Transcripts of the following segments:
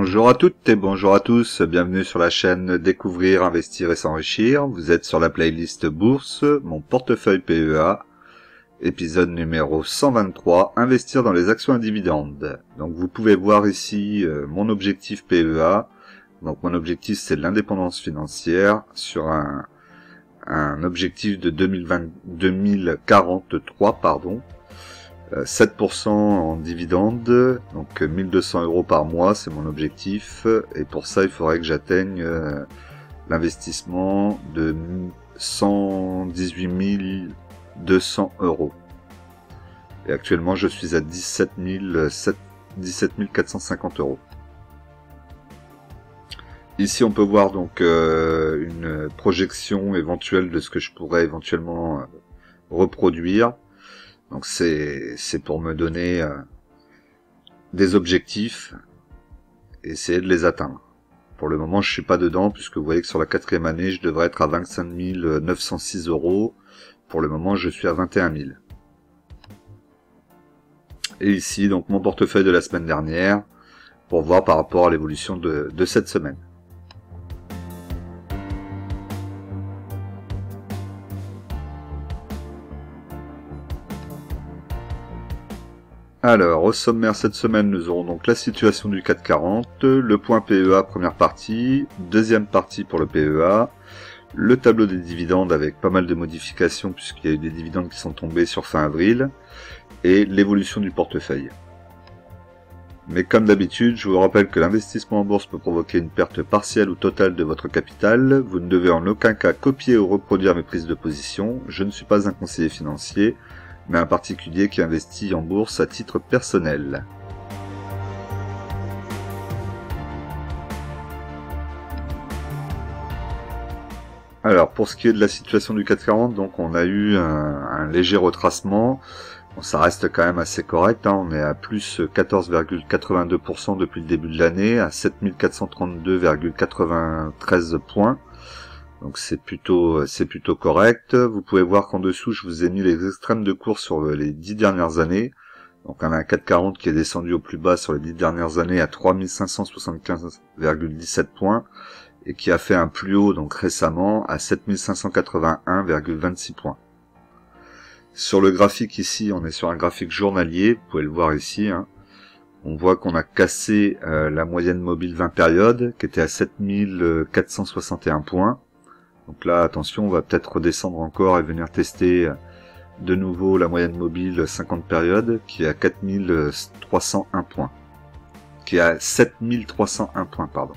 Bonjour à toutes et bonjour à tous, bienvenue sur la chaîne Découvrir, Investir et S'enrichir. Vous êtes sur la playlist Bourse, mon portefeuille PEA, épisode numéro 123, Investir dans les actions à dividendes. Donc vous pouvez voir ici mon objectif PEA. Donc mon objectif c'est l'indépendance financière sur un objectif de 2043, 7% en dividendes, donc 1200 € par mois, c'est mon objectif. Et pour ça, il faudrait que j'atteigne l'investissement de 118 200 €. Et actuellement, je suis à 17 450 €. Ici, on peut voir donc une projection éventuelle de ce que je pourrais éventuellement reproduire. Donc c'est pour me donner des objectifs et essayer de les atteindre. Pour le moment, je suis pas dedans puisque vous voyez que sur la 4e année, je devrais être à 25 906 €. Pour le moment, je suis à 21 000. Et ici, donc mon portefeuille de la semaine dernière pour voir par rapport à l'évolution de cette semaine. Alors, au sommaire cette semaine, nous aurons donc la situation du CAC 40, le point PEA première partie, deuxième partie pour le PEA, le tableau des dividendes avec pas mal de modifications puisqu'il y a eu des dividendes qui sont tombés sur fin avril, et l'évolution du portefeuille. Mais comme d'habitude, je vous rappelle que l'investissement en bourse peut provoquer une perte partielle ou totale de votre capital. Vous ne devez en aucun cas copier ou reproduire mes prises de position. Je ne suis pas un conseiller financier, mais un particulier qui investit en bourse à titre personnel. Alors, pour ce qui est de la situation du CAC 40, donc on a eu un léger retracement. Bon, ça reste quand même assez correct, hein. On est à plus 14,82% depuis le début de l'année, à 7432,93 points. Donc c'est plutôt correct. Vous pouvez voir qu'en dessous, je vous ai mis les extrêmes de cours sur les 10 dernières années. Donc on a un CAC 40 qui est descendu au plus bas sur les 10 dernières années à 3575,17 points et qui a fait un plus haut donc récemment à 7581,26 points. Sur le graphique ici, on est sur un graphique journalier, vous pouvez le voir ici, hein. On voit qu'on a cassé la moyenne mobile 20 périodes qui était à 7461 points. Donc là, attention, on va peut-être redescendre encore et venir tester de nouveau la moyenne mobile 50 périodes qui est à 7301 points. Qui est à 7301 points, pardon.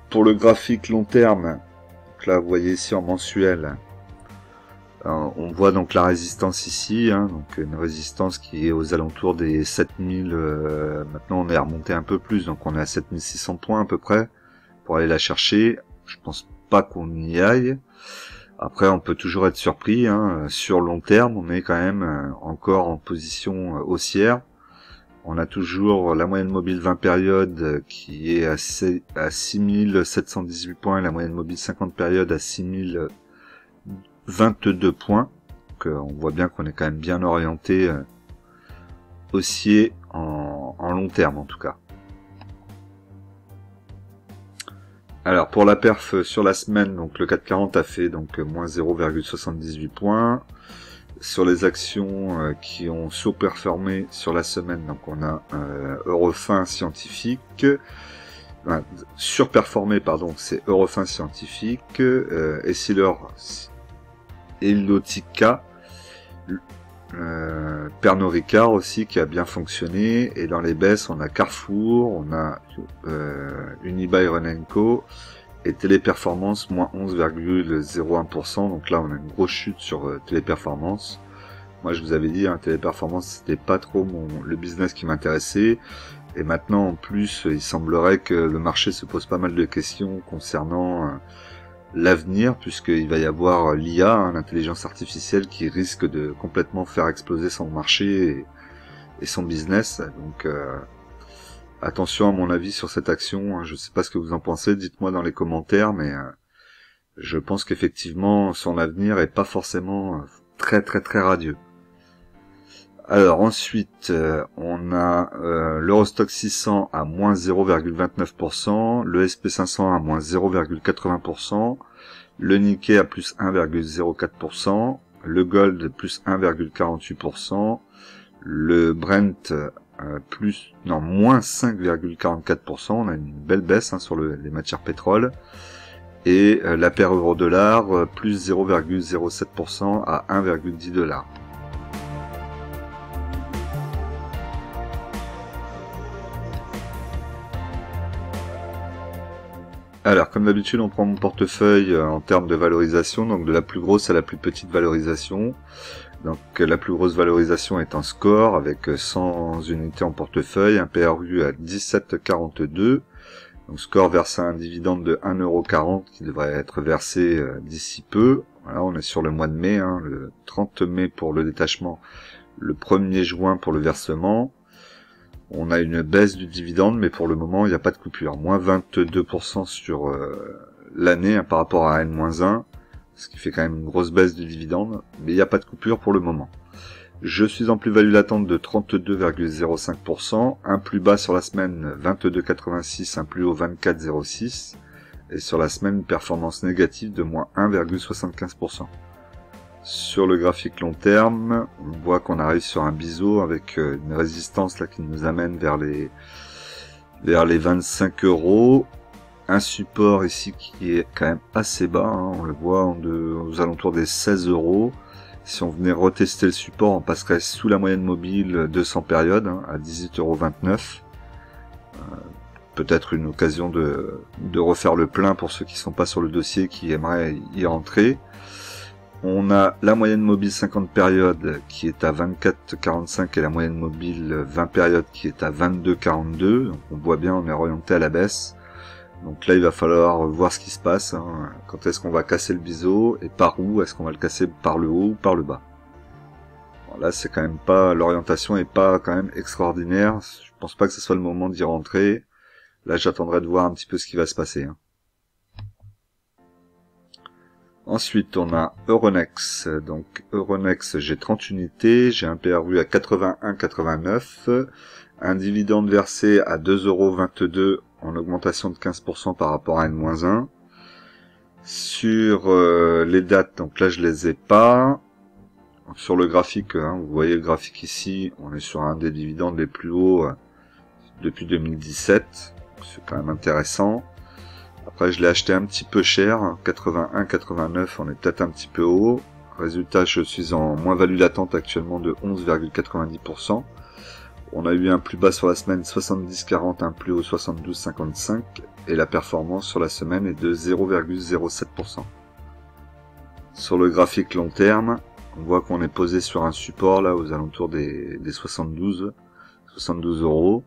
Pour le graphique long terme, donc là, vous voyez ici en mensuel, on voit donc la résistance ici, hein, donc une résistance qui est aux alentours des 7000, maintenant on est remonté un peu plus, donc on est à 7600 points à peu près. Pour aller la chercher, je pense pas qu'on y aille. Après, on peut toujours être surpris, hein. Sur long terme, on est quand même encore en position haussière. On a toujours la moyenne mobile 20 périodes qui est à 6718 points, et la moyenne mobile 50 périodes à 6022 points. Donc, on voit bien qu'on est quand même bien orienté haussier en long terme en tout cas. Alors pour la perf sur la semaine, donc le CAC 40 a fait donc moins 0,78 points. Sur les actions qui ont surperformé sur la semaine, donc on a Eurofins Scientifique, surperformé pardon, c'est Eurofins Scientifique, Essilor Elotica, Pernod Ricard aussi qui a bien fonctionné, et dans les baisses on a Carrefour, on a Unibail-Rodamco et Téléperformance moins 11,01%. Donc là on a une grosse chute sur Téléperformance. Moi je vous avais dit, hein, Téléperformance c'était pas trop le business qui m'intéressait, et maintenant en plus il semblerait que le marché se pose pas mal de questions concernant l'avenir, puisqu'il va y avoir l'IA, hein, l'intelligence artificielle, qui risque de complètement faire exploser son marché et son business. Donc attention à mon avis sur cette action, hein. Je sais pas ce que vous en pensez, dites-moi dans les commentaires, mais je pense qu'effectivement son avenir est pas forcément très radieux. Alors ensuite, on a l'Eurostoxx 600 à moins 0,29%, le SP500 à moins 0,80%, le Nikkei à plus 1,04%, le Gold plus 1,48%, le Brent moins 5,44%, on a une belle baisse sur les matières pétrole, et la paire euro-dollar plus 0,07% à 1,10 $. Alors, comme d'habitude, on prend mon portefeuille en termes de valorisation, donc de la plus grosse à la plus petite valorisation. Donc, la plus grosse valorisation est en score, avec 100 unités en portefeuille, un PRU à 17,42. Donc, score verse un dividende de 1,40 € qui devrait être versé d'ici peu. Voilà, on est sur le mois de mai, le 30 mai pour le détachement, le 1er juin pour le versement. On a une baisse du dividende, mais pour le moment, il n'y a pas de coupure. Moins 22% sur l'année par rapport à N-1, ce qui fait quand même une grosse baisse du dividende, mais il n'y a pas de coupure pour le moment. Je suis en plus-value latente de 32,05%, un plus bas sur la semaine 22,86, un plus haut 24,06, et sur la semaine, une performance négative de moins 1,75%. Sur le graphique long terme, on voit qu'on arrive sur un biseau avec une résistance là qui nous amène vers les 25 €. Un support ici qui est quand même assez bas, on le voit aux alentours des 16 €. Si on venait retester le support, on passerait sous la moyenne mobile 200 périodes à 18,29 €. Peut-être une occasion de refaire le plein pour ceux qui sont pas sur le dossier, qui aimeraient y rentrer. On a la moyenne mobile 50 périodes qui est à 24,45 et la moyenne mobile 20 périodes qui est à 22,42. Donc on voit bien, on est orienté à la baisse. Donc là, il va falloir voir ce qui se passe. Quand est-ce qu'on va casser le biseau et par où? Est-ce qu'on va le casser par le haut ou par le bas? Bon, là, c'est quand même pas, l'orientation est pas quand même extraordinaire. Je pense pas que ce soit le moment d'y rentrer. Là, j'attendrai de voir un petit peu ce qui va se passer. Ensuite, on a Euronext. Donc, Euronext, j'ai 30 unités, j'ai un PRU à 81,89, un dividende versé à 2,22 € en augmentation de 15% par rapport à N-1. Sur les dates, donc là, je les ai pas. Sur le graphique, vous voyez le graphique ici, on est sur un des dividendes les plus hauts depuis 2017. C'est quand même intéressant. Après, je l'ai acheté un petit peu cher, 81,89, on est peut-être un petit peu haut. Résultat, je suis en moins-value latente actuellement de 11,90%. On a eu un plus bas sur la semaine 70,40, un plus haut 72,55, et la performance sur la semaine est de 0,07%. Sur le graphique long terme, on voit qu'on est posé sur un support là aux alentours des 72 €.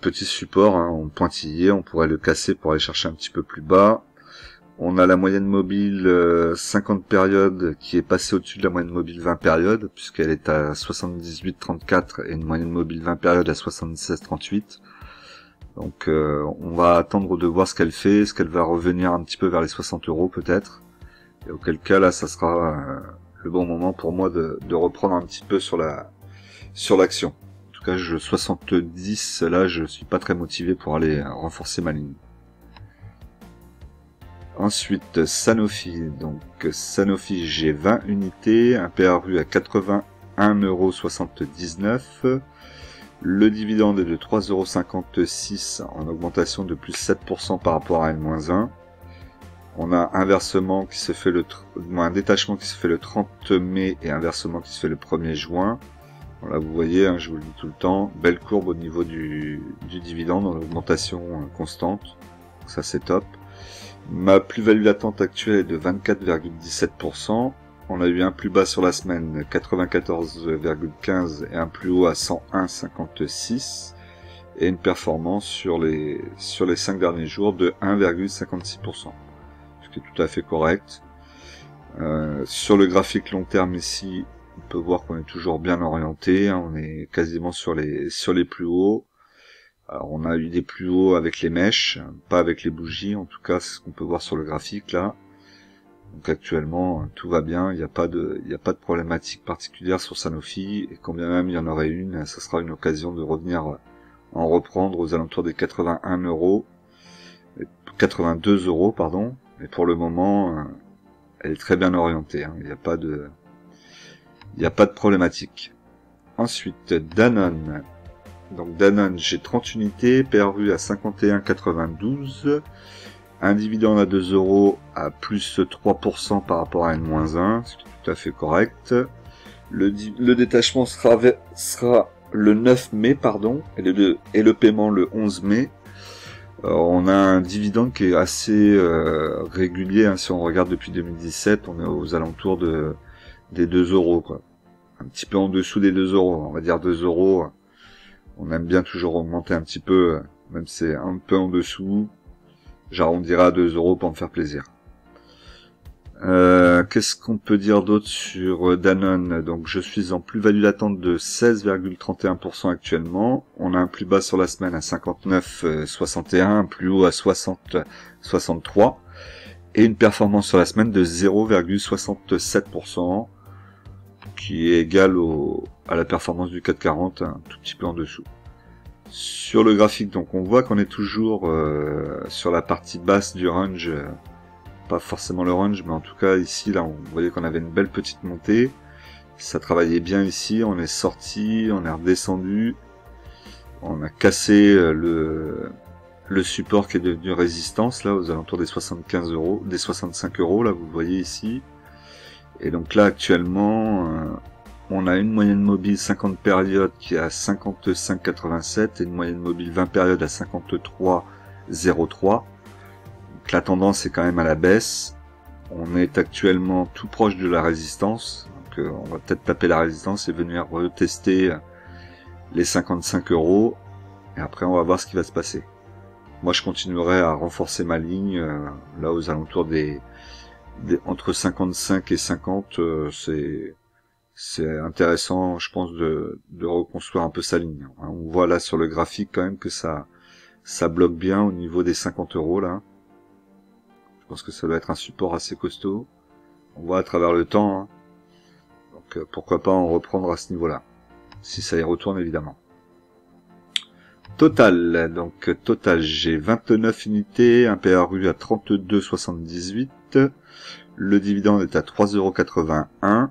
Petit support en pointillé, on pourrait le casser pour aller chercher un petit peu plus bas. On a la moyenne mobile 50 périodes qui est passée au-dessus de la moyenne mobile 20 périodes, puisqu'elle est à 78,34 et une moyenne mobile 20 périodes à 76,38. Donc on va attendre de voir ce qu'elle fait, est-ce qu'elle va revenir un petit peu vers les 60 € peut-être. Et auquel cas là, ça sera le bon moment pour moi de reprendre un petit peu sur l'action. 70, là je suis pas très motivé pour aller renforcer ma ligne. Ensuite Sanofi, donc Sanofi, j'ai 20 unités, un PRU à 81,79 €, le dividende est de 3,56 € en augmentation de plus 7% par rapport à N-1. On a un versement qui se fait un détachement qui se fait le 30 mai et un versement qui se fait le 1er juin. Voilà, vous voyez, je vous le dis tout le temps, belle courbe au niveau du dividende en augmentation constante. Donc ça c'est top. Ma plus-value latente actuelle est de 24,17%. On a eu un plus bas sur la semaine 94,15 et un plus haut à 101,56. Et une performance sur les 5 derniers jours de 1,56%. Ce qui est tout à fait correct. Sur le graphique long terme ici, on peut voir qu'on est toujours bien orienté, on est quasiment sur les plus hauts. Alors on a eu des plus hauts avec les mèches, pas avec les bougies, en tout cas c'est ce qu'on peut voir sur le graphique là. Donc actuellement, tout va bien, il n'y a pas de problématique particulière sur Sanofi, et quand bien même il y en aurait une, ça sera une occasion de revenir en reprendre aux alentours des 81 euros, 82 euros, pardon, mais pour le moment, elle est très bien orientée, hein. Il n'y a pas de problématique. Ensuite, Danone. Donc Danone, j'ai 30 unités, PRU à 51,92, un dividende à 2 euros à plus 3% par rapport à N-1, ce qui est tout à fait correct. Le détachement sera le 9 mai, pardon, et le paiement le 11 mai. On a un dividende qui est assez régulier, hein. Si on regarde depuis 2017, on est aux alentours des 2 euros, quoi. Un petit peu en dessous des 2 euros, on va dire 2 euros. On aime bien toujours augmenter un petit peu, même si c'est un peu en dessous. J'arrondirai à 2 euros pour me faire plaisir. Qu'est-ce qu'on peut dire d'autre sur Danone? Donc je suis en plus-value latente de 16,31% actuellement. On a un plus bas sur la semaine à 59,61, un plus haut à 60,63 et une performance sur la semaine de 0,67%, qui est égale à la performance du 440, un tout petit peu en dessous. Sur le graphique, donc on voit qu'on est toujours sur la partie basse du range, pas forcément le range, mais en tout cas ici, là, on voyait qu'on avait une belle petite montée, ça travaillait bien ici, on est sorti, on est redescendu, on a cassé le support qui est devenu résistance, là, aux alentours des 75 euros, des 65 euros, là, vous voyez ici. Et donc là, actuellement, on a une moyenne mobile 50 périodes qui est à 55,87 et une moyenne mobile 20 périodes à 53,03. Donc la tendance est quand même à la baisse. On est actuellement tout proche de la résistance. Donc on va peut-être taper la résistance et venir retester les 55 euros. Et après, on va voir ce qui va se passer. Moi, je continuerai à renforcer ma ligne là aux alentours entre 55 et 50. C'est intéressant, je pense, de reconstruire un peu sa ligne. On voit là sur le graphique quand même que ça bloque bien au niveau des 50 euros là. Je pense que ça doit être un support assez costaud. On voit à travers le temps, hein. Donc pourquoi pas en reprendre à ce niveau-là, si ça y retourne évidemment. Total, donc Total, j'ai 29 unités, un PRU à 32,78. Le dividende est à 3,81 €, donc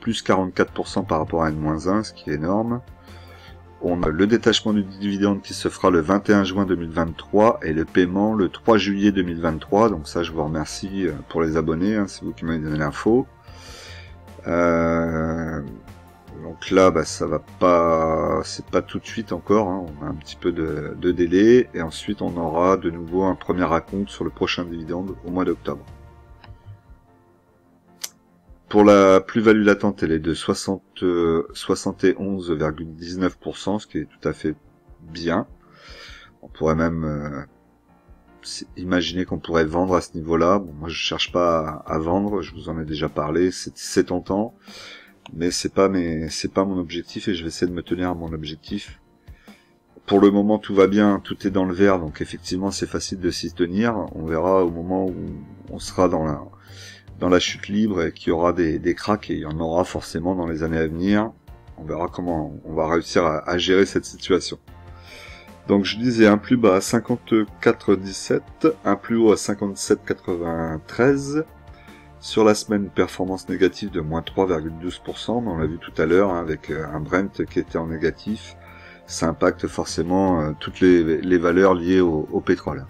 plus 44% par rapport à N-1, ce qui est énorme. On a le détachement du dividende qui se fera le 21 juin 2023 et le paiement le 3 juillet 2023. Donc ça, je vous remercie pour les abonnés, hein, c'est vous qui m'avez donné l'info. Donc là, bah, ça va pas, c'est pas tout de suite encore, hein, on a un petit peu de délai et ensuite on aura de nouveau un premier acompte sur le prochain dividende au mois d'octobre. Pour la plus-value latente, elle est de 71,19%, ce qui est tout à fait bien. On pourrait même imaginer qu'on pourrait vendre à ce niveau-là. Bon, moi je cherche pas à vendre, je vous en ai déjà parlé, c'est tentant, mais c'est pas mon objectif et je vais essayer de me tenir à mon objectif. Pour le moment tout va bien, tout est dans le vert, donc effectivement c'est facile de s'y tenir. On verra au moment où on sera dans la chute libre et qu'il y aura des cracks, et il y en aura forcément dans les années à venir. On verra comment on va réussir à gérer cette situation. Donc je disais un plus bas à 54,17, un plus haut à 57,93. Sur la semaine, performance négative de moins 3,12%, mais on l'a vu tout à l'heure, hein, avec un Brent qui était en négatif. Ça impacte forcément toutes les valeurs liées au pétrole.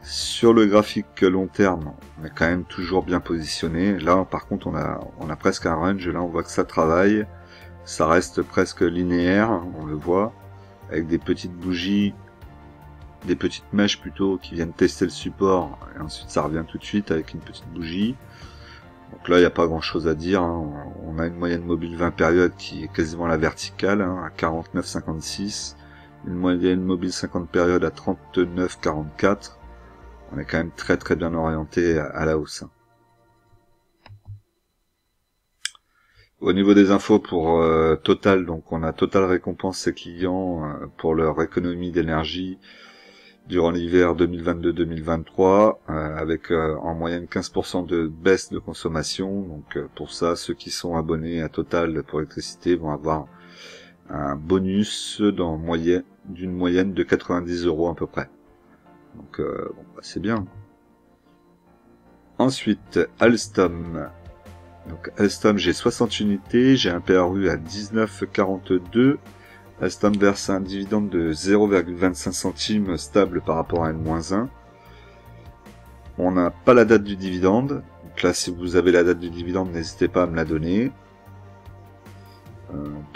Sur le graphique long terme, on est quand même toujours bien positionné. Là, par contre, on a presque un range. Là, on voit que ça travaille. Ça reste presque linéaire, on le voit, avec des petites bougies, des petites mèches plutôt, qui viennent tester le support. Et ensuite, ça revient tout de suite avec une petite bougie. Donc là, il n'y a pas grand-chose à dire, hein. On a une moyenne mobile 20 périodes qui est quasiment la verticale, hein, à 49,56. Une moyenne mobile 50 périodes à 39,44. On est quand même très très bien orienté à la hausse. Au niveau des infos pour Total, donc on a Total récompense ses clients pour leur économie d'énergie durant l'hiver 2022-2023, avec en moyenne 15% de baisse de consommation. Donc pour ça, ceux qui sont abonnés à Total pour l'électricité vont avoir un bonus d'une moyenne de 90 € à peu près. Donc bon, bah, c'est bien. Ensuite, Alstom. Donc Alstom, j'ai 60 unités, j'ai un PRU à 19,42. Alstom verse un dividende de 0,25 centimes stable par rapport à N-1. On n'a pas la date du dividende. Donc là, si vous avez la date du dividende, n'hésitez pas à me la donner.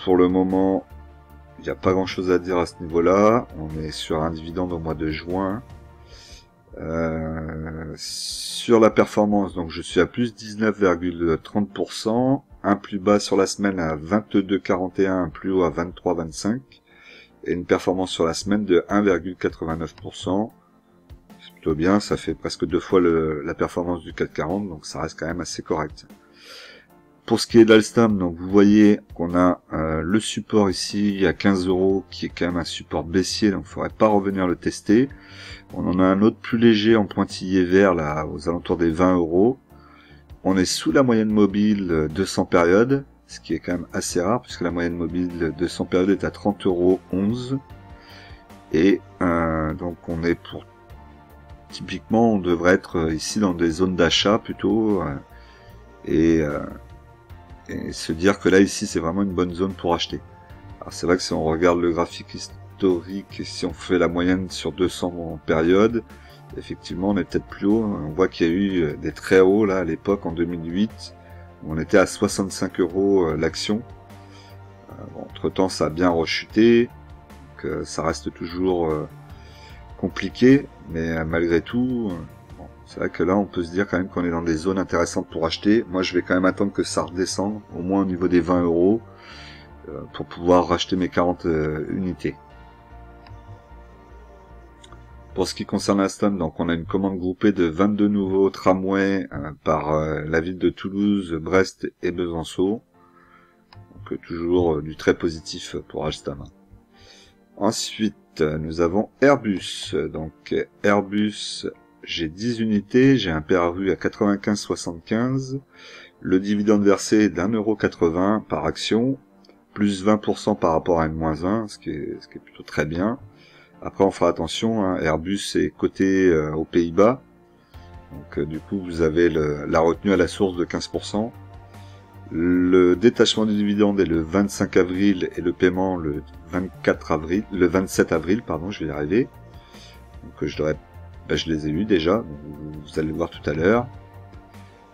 Pour le moment, il n'y a pas grand chose à dire à ce niveau-là. On est sur un dividende au mois de juin. Sur la performance, donc je suis à plus 19,30%, un plus bas sur la semaine à 22,41, un plus haut à 23,25, et une performance sur la semaine de 1,89%. C'est plutôt bien, ça fait presque 2 fois la performance du CAC 40, donc ça reste quand même assez correct. Pour ce qui est d'Alstom, donc vous voyez qu'on a le support ici à 15 €, qui est quand même un support baissier, donc il ne faudrait pas revenir le tester. On en a un autre plus léger en pointillé vert, là, aux alentours des 20 €. On est sous la moyenne mobile 200 périodes, ce qui est quand même assez rare, puisque la moyenne mobile 200 périodes est à 30,11 €. Et donc on est pour... Typiquement, on devrait être ici dans des zones d'achat plutôt, et se dire que là, ici, c'est vraiment une bonne zone pour acheter. Alors c'est vrai que si on regarde le graphique historique, si on fait la moyenne sur 200 périodes, effectivement on est peut-être plus haut. On voit qu'il y a eu des très hauts là à l'époque en 2008, où on était à 65 € l'action. Entre temps ça a bien rechuté, donc ça reste toujours compliqué, mais malgré tout, c'est vrai que là on peut se dire quand même qu'on est dans des zones intéressantes pour acheter. Moi je vais quand même attendre que ça redescende, au moins au niveau des 20 €, pour pouvoir racheter mes 40 unités. Pour ce qui concerne Alstom, donc on a une commande groupée de 22 nouveaux tramways par la ville de Toulouse, Brest et Besançon. Donc toujours du très positif pour Alstom. Ensuite, nous avons Airbus. Donc Airbus, j'ai 10 unités, j'ai un PRU à 95,75. Le dividende versé est d'1,80 € par action, plus 20% par rapport à N-1, ce qui est plutôt très bien. Après, on fera attention, hein, Airbus est coté aux Pays-Bas, donc du coup, vous avez la retenue à la source de 15%. Le détachement du dividende est le 25 avril et le paiement le 27 avril, pardon, je vais y arriver. Donc je les ai eus déjà, donc vous allez le voir tout à l'heure.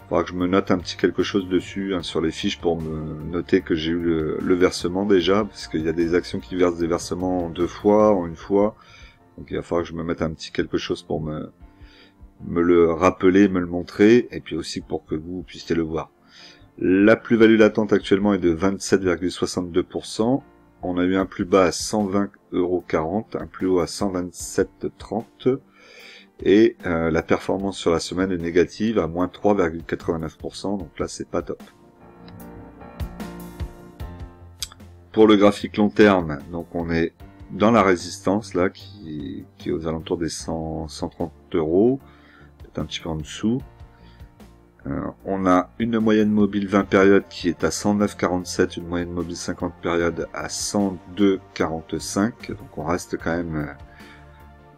Il faudra que je me note un petit quelque chose dessus, hein, sur les fiches, pour me noter que j'ai eu le versement déjà, parce qu'il y a des actions qui versent des versements en 2 fois, en 1 fois. Donc il va falloir que je me mette un petit quelque chose pour me le rappeler, me le montrer, et puis aussi pour que vous puissiez le voir. La plus-value latente actuellement est de 27,62%. On a eu un plus bas à 120,40 €, un plus haut à 127,30 €. Et la performance sur la semaine est négative à moins 3,89%, donc là c'est pas top. Pour le graphique long terme, donc on est dans la résistance là qui est aux alentours des 130 €, peut-être un petit peu en dessous. On a une moyenne mobile 20 périodes qui est à 109,47, une moyenne mobile 50 périodes à 102,45, donc on reste quand même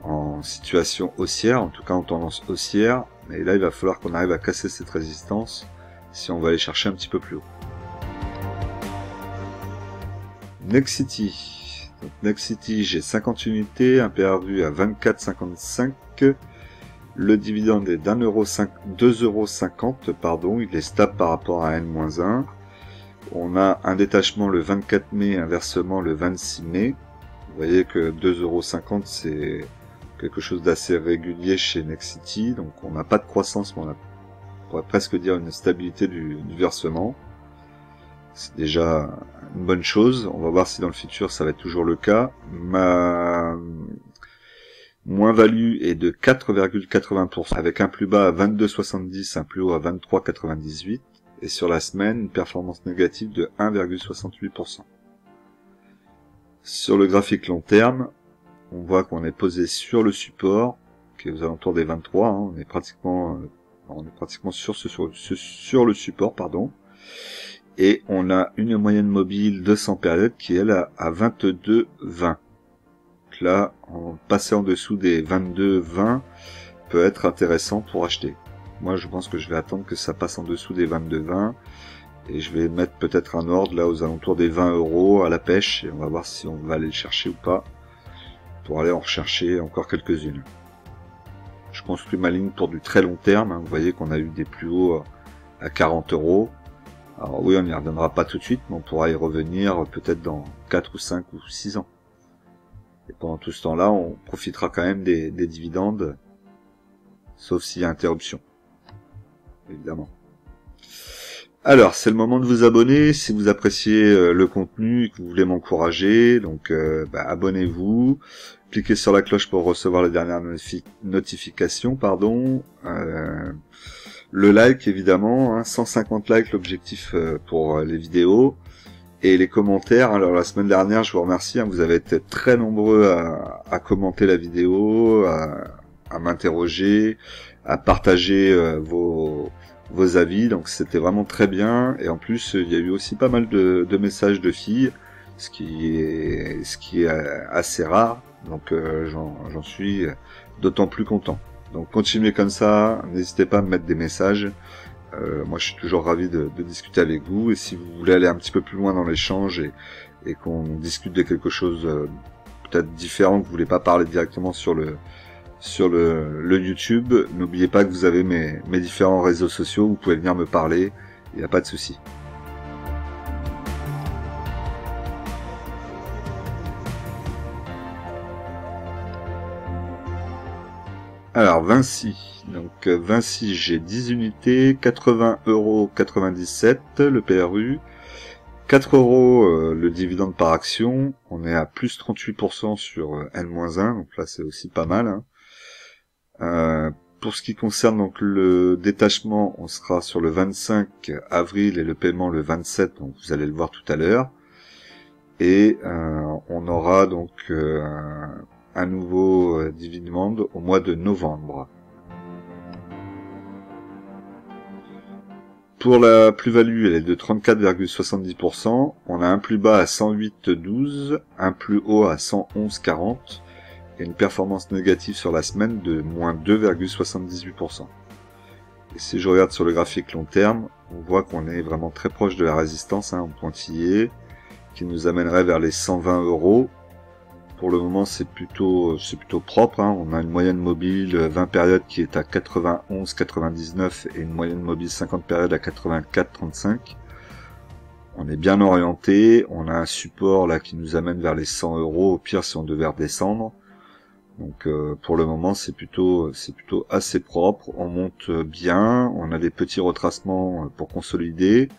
en situation haussière, en tout cas en tendance haussière, mais là il va falloir qu'on arrive à casser cette résistance si on va aller chercher un petit peu plus haut. Nexity. Donc Nexity, j'ai 50 unités, un PRU à 24,55. Le dividende est d'2,50 €, il est stable par rapport à N-1. On a un détachement le 24 mai, un versement le 26 mai. Vous voyez que 2,50 € c'est quelque chose d'assez régulier chez Nexity, donc on n'a pas de croissance, mais on pourrait presque dire une stabilité du versement. C'est déjà une bonne chose. On va voir si dans le futur ça va être toujours le cas. Ma moins-value est de 4,80%, avec un plus bas à 22,70, un plus haut à 23,98, et sur la semaine, une performance négative de 1,68%. Sur le graphique long terme, on voit qu'on est posé sur le support, qui est aux alentours des 23, hein, on est pratiquement sur le support, pardon. Et on a une moyenne mobile de 100 périodes qui est elle à 22,20. Donc là, passer en dessous des 22,20 peut être intéressant pour acheter. Moi, je pense que je vais attendre que ça passe en dessous des 22,20 et je vais mettre peut-être un ordre là aux alentours des 20 € à la pêche et on va voir si on va aller le chercher ou pas pour aller en rechercher encore quelques-unes. Je construis ma ligne pour du très long terme, hein. Vous voyez qu'on a eu des plus hauts à 40 €. Alors oui, on n'y reviendra pas tout de suite, mais on pourra y revenir peut-être dans 4 ou 5 ou 6 ans. Et pendant tout ce temps-là, on profitera quand même des dividendes, sauf s'il y a interruption, évidemment. Alors, c'est le moment de vous abonner si vous appréciez le contenu et que vous voulez m'encourager. Donc, abonnez-vous, cliquez sur la cloche pour recevoir les dernières notifications. Le like, évidemment, hein, 150 likes, l'objectif pour les vidéos. Et les commentaires, alors la semaine dernière, je vous remercie, hein, vous avez été très nombreux à commenter la vidéo, à m'interroger, à partager vos avis, donc c'était vraiment très bien. Et en plus, il y a eu aussi pas mal de messages de filles, ce qui est assez rare, donc j'en suis d'autant plus content. Donc continuez comme ça, n'hésitez pas à me mettre des messages. Moi je suis toujours ravi de discuter avec vous, et si vous voulez aller un petit peu plus loin dans l'échange et qu'on discute de quelque chose peut-être différent, que vous voulez pas parler directement sur le YouTube, n'oubliez pas que vous avez mes différents réseaux sociaux, vous pouvez venir me parler, il n'y a pas de souci. Alors Vinci, donc Vinci, j'ai 10 unités, 80,97 € le PRU, 4 € le dividende par action, on est à plus 38% sur N-1, donc là c'est aussi pas mal, hein. Pour ce qui concerne donc le détachement, on sera sur le 25 avril et le paiement le 27, donc vous allez le voir tout à l'heure. Et on aura donc un nouveau dividende au mois de novembre. Pour la plus-value, elle est de 34,70%. On a un plus bas à 108,12, un plus haut à 111,40 et une performance négative sur la semaine de moins 2,78%. Et si je regarde sur le graphique long terme, on voit qu'on est vraiment très proche de la résistance, hein, en pointillé, qui nous amènerait vers les 120 €. Pour le moment, c'est plutôt propre, hein. On a une moyenne mobile 20 périodes qui est à 91,99 et une moyenne mobile 50 périodes à 84,35. On est bien orienté. On a un support là qui nous amène vers les 100 €, au pire si on devait redescendre. Donc pour le moment, c'est plutôt assez propre. On monte bien. On a des petits retracements pour consolider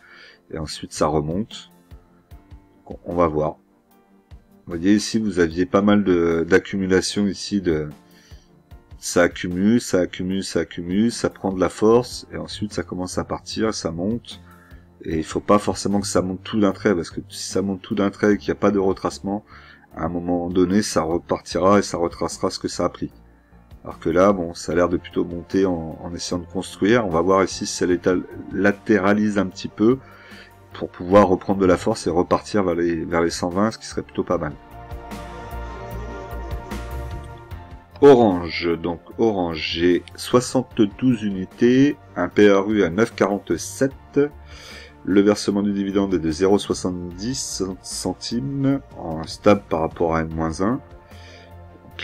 et ensuite ça remonte. On va voir. Vous voyez ici, vous aviez pas mal d'accumulation ici, ça accumule, ça prend de la force, et ensuite ça commence à partir, ça monte, et il faut pas forcément que ça monte tout d'un trait, parce que si ça monte tout d'un trait et qu'il n'y a pas de retracement, à un moment donné, ça repartira et ça retracera ce que ça a pris. Alors que là, bon, ça a l'air de plutôt monter en essayant de construire. On va voir ici si ça latéralise un petit peu, pour pouvoir reprendre de la force et repartir vers les 120, ce qui serait plutôt pas mal. Orange, donc Orange, j'ai 72 unités, un PRU à 9,47, le versement du dividende est de 0,70 centimes, en stable par rapport à N-1. Donc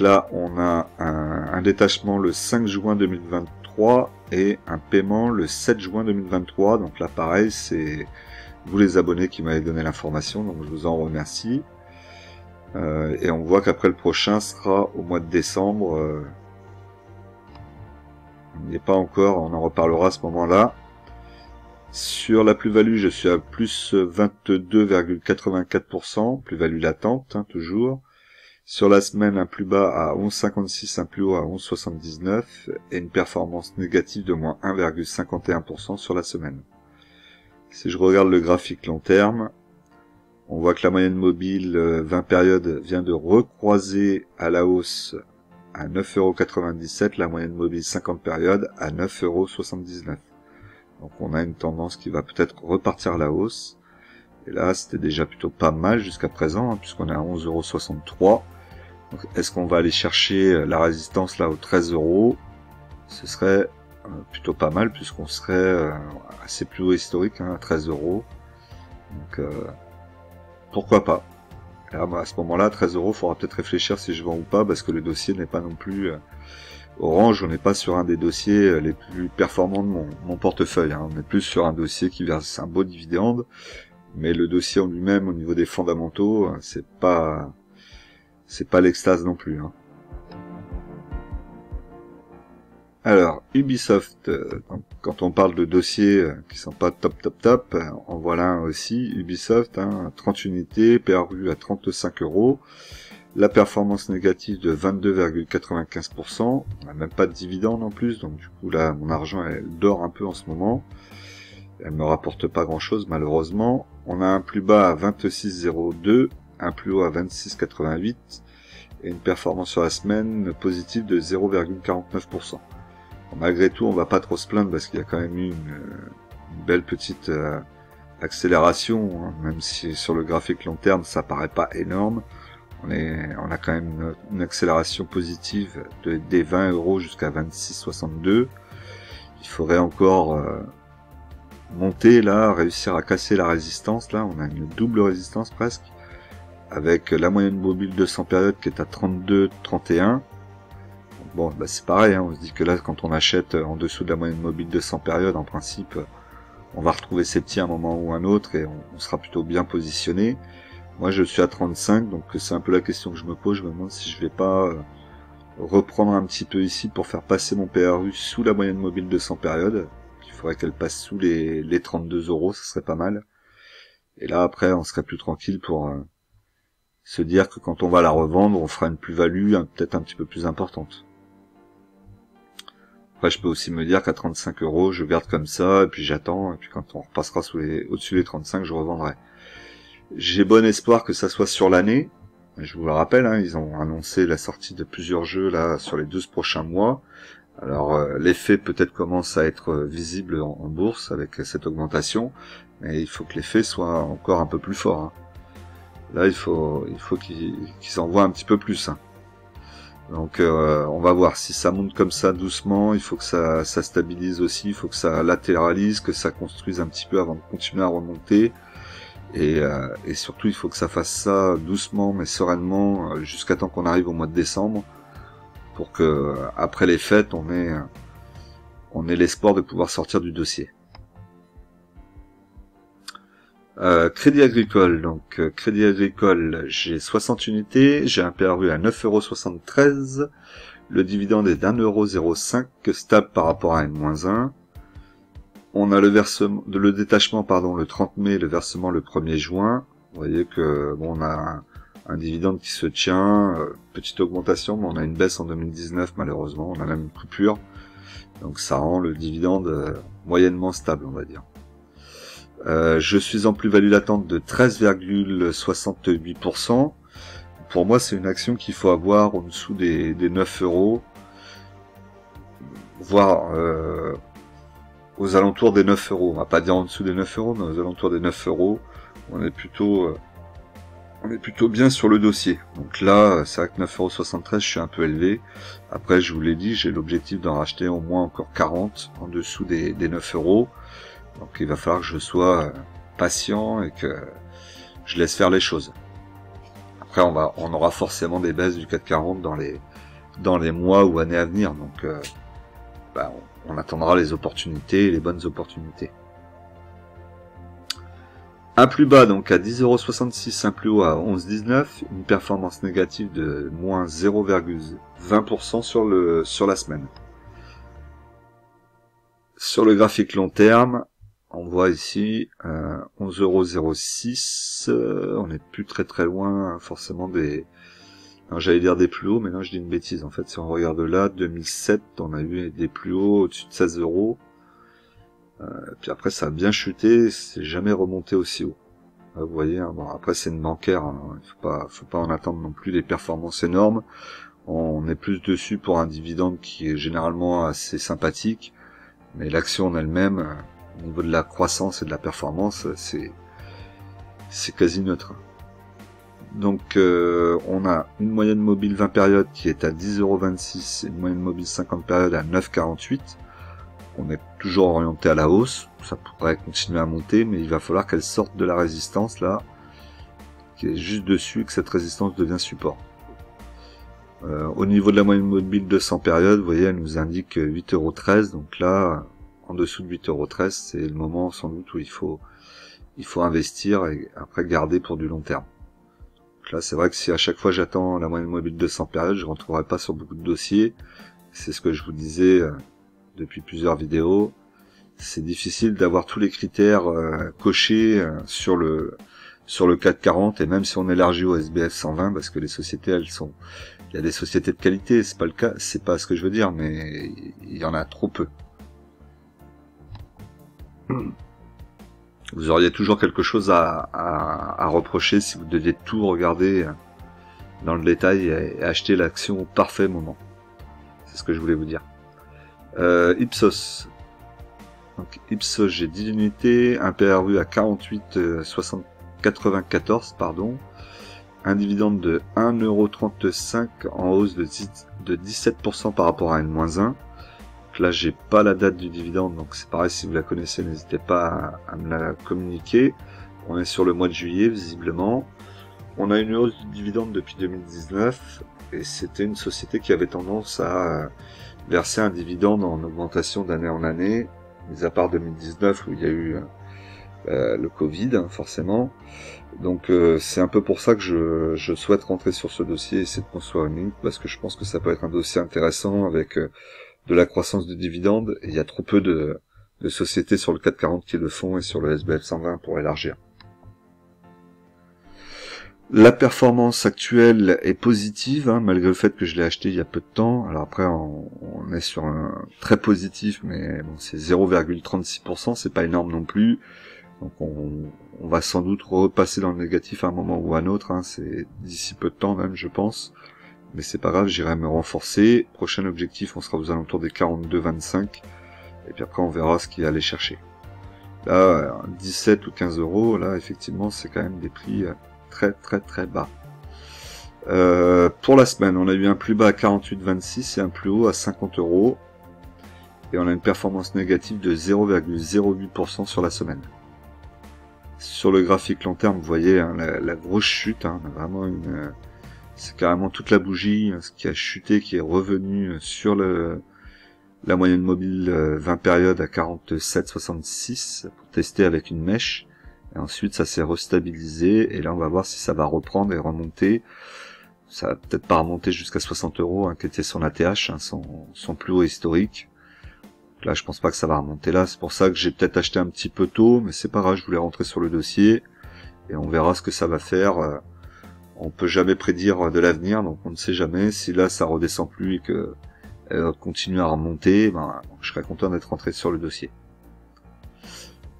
là, on a un détachement le 5 juin 2023 et un paiement le 7 juin 2023, donc là pareil, c'est vous les abonnés qui m'avez donné l'information, donc je vous en remercie. Et on voit qu'après le prochain sera au mois de décembre. On n'y est pas encore, on en reparlera à ce moment-là. Sur la plus-value, je suis à plus 22,84%, plus-value latente, hein, toujours. Sur la semaine, un plus bas à 11,56, un plus haut à 11,79, et une performance négative de moins 1,51% sur la semaine. Si je regarde le graphique long terme, On voit que la moyenne mobile 20 périodes vient de recroiser à la hausse à 9,97 €, la moyenne mobile 50 périodes à 9,79 €. Donc on a une tendance qui va peut-être repartir à la hausse. Et là, c'était déjà plutôt pas mal jusqu'à présent, hein, puisqu'on est à 11,63 €. Donc est-ce qu'on va aller chercher la résistance là aux 13 €? Ce serait plutôt pas mal, puisqu'on serait assez plus haut historique, hein, à 13 €. Donc pourquoi pas. Là, à ce moment-là, 13 €, il faudra peut-être réfléchir si je vends ou pas, parce que le dossier n'est pas non plus Orange, on n'est pas sur un des dossiers les plus performants de mon portefeuille, hein. On est plus sur un dossier qui verse un beau dividende, mais le dossier en lui-même, au niveau des fondamentaux, c'est pas l'extase non plus, hein. Alors, Ubisoft, donc, quand on parle de dossiers qui sont pas top, en voilà un aussi, Ubisoft, hein, 30 unités, PRU à 35 €, la performance négative de 22,95%, on n'a même pas de dividende en plus, donc du coup là, mon argent, elle dort un peu en ce moment, elle me rapporte pas grand-chose malheureusement. On a un plus bas à 26,02, un plus haut à 26,88, et une performance sur la semaine positive de 0,49%. Malgré tout, on va pas trop se plaindre parce qu'il y a quand même eu une belle petite accélération, hein, même si sur le graphique long terme ça paraît pas énorme. On a quand même une accélération positive des 20 € jusqu'à 26,62. Il faudrait encore monter là, réussir à casser la résistance. Là, on a une double résistance presque, avec la moyenne mobile 200 périodes qui est à 32,31. Bon, bah c'est pareil, hein, on se dit que là, quand on achète en dessous de la moyenne mobile de 100 périodes, en principe, on va retrouver ses petits à un moment ou un autre et on sera plutôt bien positionné. Moi, je suis à 35, donc c'est un peu la question que je me pose. Je me demande si je vais pas reprendre un petit peu ici pour faire passer mon PRU sous la moyenne mobile de 100 périodes. Il faudrait qu'elle passe sous les 32 €, ça serait pas mal. Et là, après, on serait plus tranquille pour se dire que quand on va la revendre, on fera une plus-value peut-être un petit peu plus importante. Après, je peux aussi me dire qu'à 35 €, je garde comme ça, et puis j'attends, et puis quand on repassera au-dessus des 35, je revendrai. J'ai bon espoir que ça soit sur l'année. Je vous le rappelle, hein, ils ont annoncé la sortie de plusieurs jeux là sur les 12 prochains mois. Alors l'effet peut-être commence à être visible en bourse avec cette augmentation, mais il faut que l'effet soit encore un peu plus fort, hein. Là, il faut qu'ils envoient un petit peu plus, hein. Donc on va voir si ça monte comme ça doucement. Il faut que ça stabilise aussi, il faut que ça latéralise, que ça construise un petit peu avant de continuer à remonter. Et surtout, il faut que ça fasse ça doucement mais sereinement jusqu'à temps qu'on arrive au mois de décembre, pour que après les fêtes, on ait l'espoir de pouvoir sortir du dossier. Crédit Agricole, donc Crédit Agricole, j'ai 60 unités, j'ai un PRU à 9,73 €, le dividende est d'1,05 €, stable par rapport à N-1. On a le détachement le 30 mai, le versement le 1er juin. Vous voyez que bon, on a un dividende qui se tient, petite augmentation, mais on a une baisse en 2019 malheureusement, on a même une coupure. Donc ça rend le dividende moyennement stable, on va dire. Je suis en plus-value latente de 13,68%. Pour moi, c'est une action qu'il faut avoir en dessous des 9 €, voire aux alentours des 9 €. On va pas dire en dessous des 9 €, mais aux alentours des 9 €, on est plutôt bien sur le dossier. Donc là, c'est vrai que 9,73 €, je suis un peu élevé. Après, je vous l'ai dit, j'ai l'objectif d'en racheter au moins encore 40 en dessous des 9 €. Donc il va falloir que je sois patient et que je laisse faire les choses. Après, on aura forcément des baisses du CAC 40 dans les mois ou années à venir. Donc on attendra les opportunités, les bonnes opportunités. Un plus bas donc à 10,66 €, un plus haut à 11,19 €, une performance négative de moins 0,20% sur la semaine. Sur le graphique long terme, on voit ici 11,06 €, on n'est plus très loin forcément des... Non, j'allais dire des plus hauts, mais non, je dis une bêtise. En fait, si on regarde là, 2007, on a eu des plus hauts au-dessus de 16 €. Puis après, ça a bien chuté, c'est jamais remonté aussi haut. Vous voyez, hein, bon, après c'est une bancaire, hein, faut pas en attendre non plus des performances énormes. On est plus dessus pour un dividende qui est généralement assez sympathique, mais l'action en elle-même, au niveau de la croissance et de la performance, c'est quasi neutre. Donc on a une moyenne mobile 20 périodes qui est à 10,26 € et une moyenne mobile 50 périodes à 9,48 €. On est toujours orienté à la hausse, ça pourrait continuer à monter, mais il va falloir qu'elle sorte de la résistance là, qui est juste dessus, et que cette résistance devient support. Au niveau de la moyenne mobile 200 périodes, vous voyez, elle nous indique 8,13 €, donc là, en dessous de 8,13 €, c'est le moment sans doute où il faut investir et après garder pour du long terme. Donc là, c'est vrai que si à chaque fois j'attends la moyenne mobile 200 périodes, je ne retrouverai pas sur beaucoup de dossiers. C'est ce que je vous disais depuis plusieurs vidéos. C'est difficile d'avoir tous les critères cochés sur le CAC 40, et même si on élargit au SBF 120, parce que les sociétés, il y a des sociétés de qualité, c'est pas le cas, c'est pas ce que je veux dire, mais il y en a trop peu. Vous auriez toujours quelque chose à reprocher si vous deviez tout regarder dans le détail et acheter l'action au parfait moment. C'est ce que je voulais vous dire. Ipsos. Donc Ipsos, j'ai 10 unités, un PRU à 48,94 pardon. Un dividende de 1,35 € en hausse de 17% par rapport à N-1. Là, j'ai pas la date du dividende, donc c'est pareil, si vous la connaissez, n'hésitez pas à me la communiquer. On est sur le mois de juillet, visiblement. On a une hausse du dividende depuis 2019, et c'était une société qui avait tendance à verser un dividende en augmentation d'année en année, mis à part 2019 où il y a eu le Covid, hein, forcément. Donc c'est un peu pour ça que je souhaite rentrer sur ce dossier et essayer de construire une ligne, parce que je pense que ça peut être un dossier intéressant avec de la croissance de dividendes, et il y a trop peu de sociétés sur le CAC 40 qui le font et sur le SBF 120 pour élargir. La performance actuelle est positive, hein, malgré le fait que je l'ai acheté il y a peu de temps. Alors après, on est sur un très positif, mais bon, c'est 0,36%, c'est pas énorme non plus. Donc on va sans doute repasser dans le négatif à un moment ou à un autre, hein, c'est d'ici peu de temps même, je pense. Mais c'est pas grave, j'irai me renforcer. Prochain objectif, on sera aux alentours des 42,25. Et puis après, on verra ce qu'il y a à aller chercher. Là, 17 ou 15 €, là, effectivement, c'est quand même des prix très très très bas. Pour la semaine, on a eu un plus bas à 48,26 et un plus haut à 50 €. Et on a une performance négative de 0,08% sur la semaine. Sur le graphique long terme, vous voyez hein, la grosse chute, hein, vraiment c'est carrément toute la bougie ce qui a chuté, qui est revenu sur la moyenne mobile 20 périodes à 47,66 pour tester avec une mèche. Et ensuite, ça s'est restabilisé. Et là, on va voir si ça va reprendre et remonter. Ça va peut-être pas remonter jusqu'à 60 €, hein, qui était son ATH, hein, son plus haut historique. Donc là, je pense pas que ça va remonter là. C'est pour ça que j'ai peut-être acheté un petit peu tôt, mais c'est pas grave, je voulais rentrer sur le dossier. Et on verra ce que ça va faire. On peut jamais prédire de l'avenir, donc on ne sait jamais. Si là, ça redescend plus et que elle continue à remonter, ben, je serais content d'être rentré sur le dossier.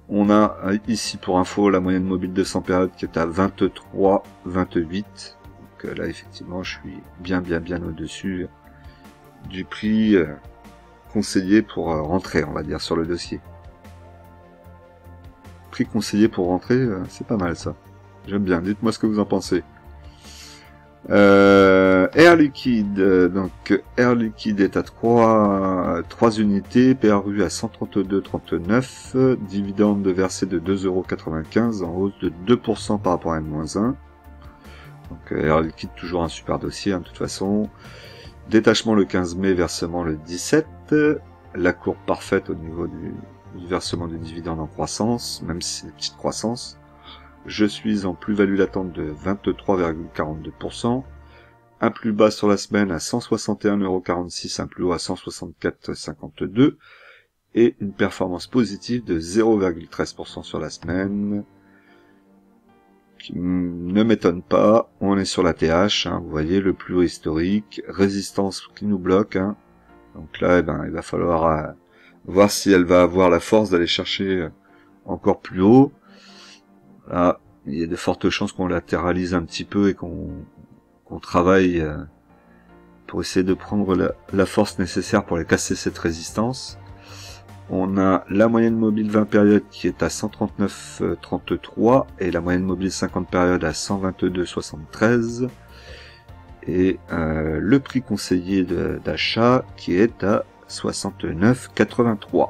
On a ici pour info la moyenne mobile 200 périodes qui est à 23,28. Donc là effectivement je suis bien au-dessus du prix conseillé pour rentrer, on va dire, sur le dossier. Prix conseillé pour rentrer, c'est pas mal ça. J'aime bien, dites-moi ce que vous en pensez. Air Liquide, donc Air Liquide est à 3 unités, PRU à 132,39, dividende versé de 2,95 € en hausse de 2% par rapport à N-1. Donc Air Liquide, toujours un super dossier, hein, de toute façon. Détachement le 15 mai, versement le 17, la courbe parfaite au niveau du versement du dividende en croissance, même si c'est une petite croissance. Je suis en plus-value latente de 23,42%. Un plus bas sur la semaine à 161,46 €, un plus haut à 164,52. Et une performance positive de 0,13% sur la semaine. Qui ne m'étonne pas. On est sur la TH, hein, vous voyez, le plus haut historique. Résistance qui nous bloque. Hein. Donc là, eh ben, il va falloir voir si elle va avoir la force d'aller chercher encore plus haut. Là, il y a de fortes chances qu'on latéralise un petit peu et qu'on travaille pour essayer de prendre la force nécessaire pour aller casser cette résistance. On a la moyenne mobile 20 périodes qui est à 139,33 et la moyenne mobile 50 périodes à 122,73 et le prix conseillé d'achat qui est à 69,83.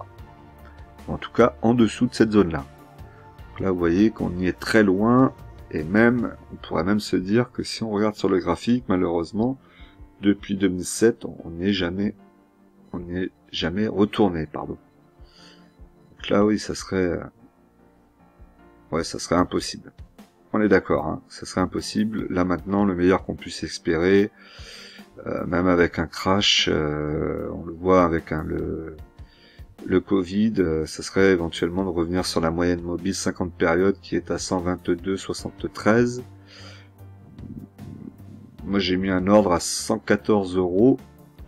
En tout cas en dessous de cette zone là. Donc là vous voyez qu'on y est très loin et même on pourrait même se dire que si on regarde sur le graphique, malheureusement depuis 2007 on n'est jamais retourné, pardon. Donc là oui ça serait impossible. On est d'accord, hein, ça serait impossible. Là maintenant le meilleur qu'on puisse espérer, même avec un crash, on le voit avec le Covid, ça serait éventuellement de revenir sur la moyenne mobile 50 périodes qui est à 122,73. Moi j'ai mis un ordre à 114 €. Donc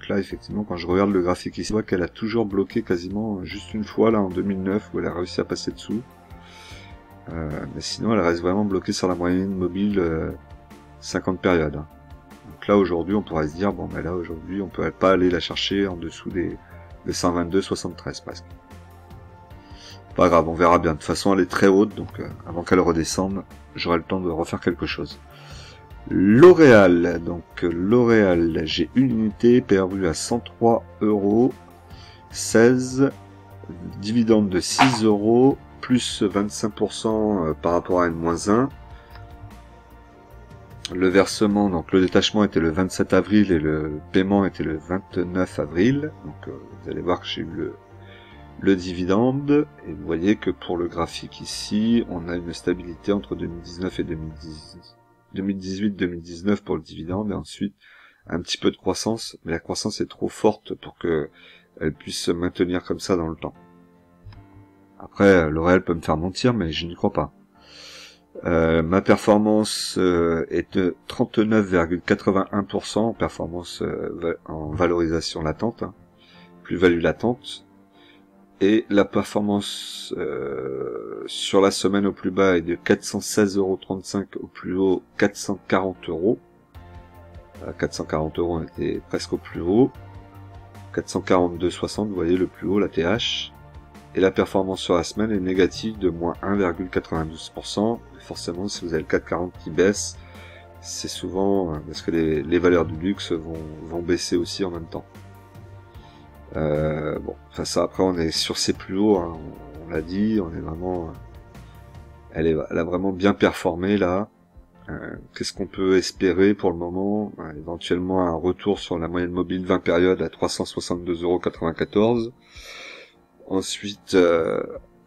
là effectivement quand je regarde le graphique ici, je vois qu'elle a toujours bloqué quasiment juste une fois là en 2009 où elle a réussi à passer dessous. Mais sinon elle reste vraiment bloquée sur la moyenne mobile 50 périodes. Donc là aujourd'hui on pourrait se dire bon mais là aujourd'hui on peut pas aller la chercher en dessous des 122,73 presque. Pas grave, on verra bien. De toute façon, elle est très haute, donc avant qu'elle redescende, j'aurai le temps de refaire quelque chose. L'Oréal, donc L'Oréal, j'ai une unité PRU à 103,16 €, dividende de 6 €, plus 25% par rapport à N-1. Le versement, donc le détachement était le 27 avril et le paiement était le 29 avril. Donc vous allez voir que j'ai eu le dividende. Et vous voyez que pour le graphique ici, on a une stabilité entre 2019 et 2018-2019 pour le dividende. Et ensuite, un petit peu de croissance. Mais la croissance est trop forte pour qu'elle puisse se maintenir comme ça dans le temps. Après, L'Oréal peut me faire mentir, mais je n'y crois pas. Ma performance est de 39,81% en performance en valorisation latente, hein, plus-value latente, et la performance sur la semaine au plus bas est de 416,35 € au plus haut 440 €. 440 € on était presque au plus haut, 442,60 vous voyez le plus haut, la TH. Et la performance sur la semaine est négative de moins 1,92%. Forcément, si vous avez le 440 qui baisse, c'est souvent parce que les valeurs du luxe vont baisser aussi en même temps. Bon, enfin ça après on est sur ses plus hauts, hein, on l'a dit, on est vraiment, elle a vraiment bien performé là. Qu'est-ce qu'on peut espérer pour le moment? Éventuellement un retour sur la moyenne mobile 20 périodes à 362,94 €. Ensuite,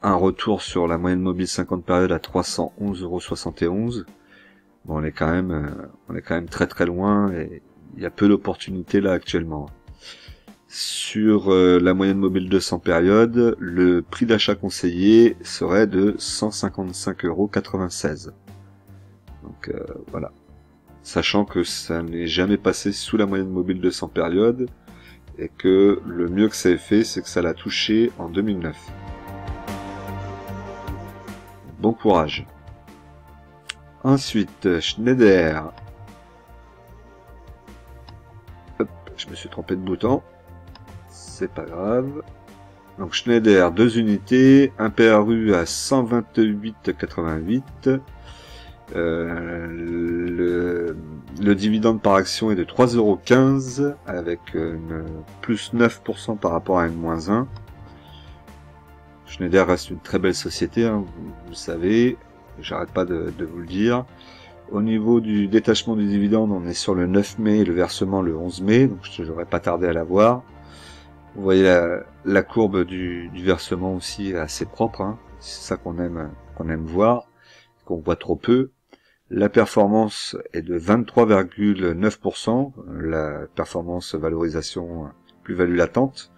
un retour sur la moyenne mobile 50 périodes à 311,71 €. Bon, on est quand même très très loin et il y a peu d'opportunités là actuellement. Sur la moyenne mobile 200 périodes, le prix d'achat conseillé serait de 155,96 €. Donc voilà. Sachant que ça n'est jamais passé sous la moyenne mobile 200 périodes. Et que le mieux que ça ait fait, c'est que ça l'a touché en 2009. Bon courage. Ensuite, Schneider. Hop, je me suis trompé de bouton. C'est pas grave. Donc Schneider, 2 unités, un PRU à 128,88. Le dividende par action est de 3,15 € avec plus 9% par rapport à N-1. Schneider reste une très belle société, hein, vous le savez, j'arrête pas de vous le dire. Au niveau du détachement du dividende, on est sur le 9 mai et le versement le 11 mai, donc je ne devrais pas tarder à la voir. Vous voyez la courbe du versement aussi est assez propre, hein. C'est ça qu'on aime voir, qu'on voit trop peu. La performance est de 23,9%, la performance valorisation plus-value latente.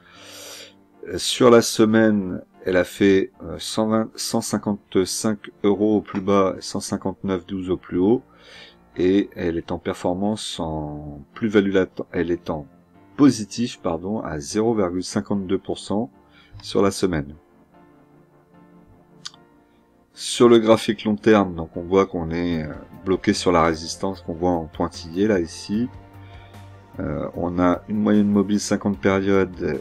Sur la semaine, elle a fait 155 € au plus bas, 159,12 € au plus haut, et elle est en performance en plus-value latente, elle est en positif, pardon, à 0,52% sur la semaine. Sur le graphique long terme, donc on voit qu'on est bloqué sur la résistance qu'on voit en pointillé là ici. On a une moyenne mobile 50 périodes